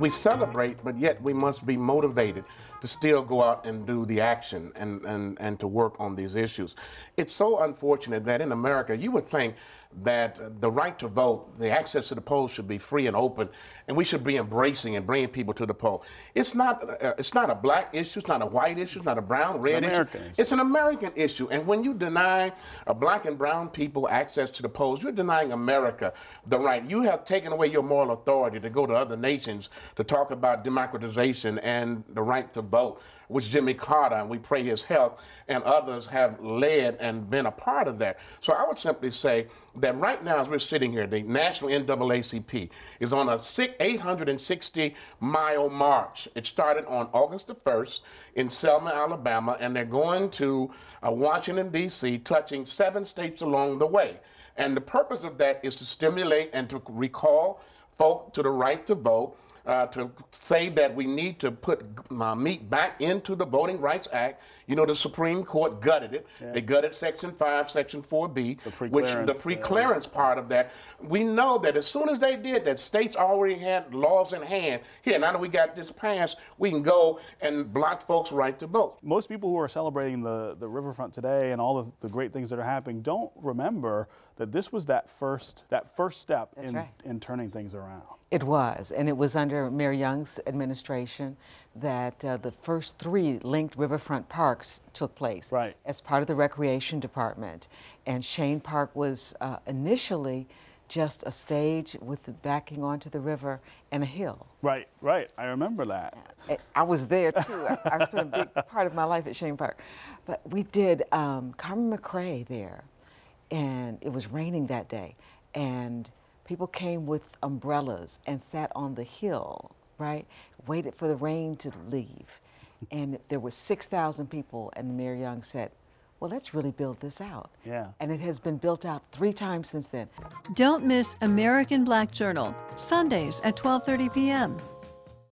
we celebrate, but yet we must be motivated to still go out and do the action and to work on these issues. It's so unfortunate that in America, you would think that the right to vote, the access to the polls should be free and open, and we should be embracing and bringing people to the poll. It's not a black issue, it's not a white issue, it's not a brown, red issue. It's an American issue, and when you deny black and brown people access to the polls, you're denying America the right. You have taken away your moral authority to go to other nations to talk about democratization and the right to vote, which Jimmy Carter, and we pray his health, and others have led and been a part of that. So I would simply say that right now, as we're sitting here, the National NAACP is on a 860-mile march. It started on August the 1st in Selma, Alabama, and they're going to Washington, D.C., touching 7 states along the way. And the purpose of that is to stimulate and to recall folk to the right to vote, to say that we need to put meat back into the Voting Rights Act. You know, the Supreme Court gutted it. Yeah. They gutted Section 5, Section 4B, which the pre-clearance part of that. We know that as soon as they did that, states already had laws in hand. Here, now that we got this passed, we can go and block folks' right to vote. Most people who are celebrating the riverfront today and all the great things that are happening don't remember that this was that first step in turning things around. It was, and it was under Mayor Young's administration that the first 3 linked riverfront parks took place as part of the Recreation Department. And Shane Park was initially just a stage with the backing onto the river and a hill. Right, I remember that. I was there too. I spent a big part of my life at Shane Park. But we did Carmen McRae there, and it was raining that day. And people came with umbrellas and sat on the hill, right? Waited for the rain to leave. And there were 6,000 people, and Mayor Young said, well, let's really build this out. Yeah. And it has been built out 3 times since then. Don't miss American Black Journal, Sundays at 12:30 p.m.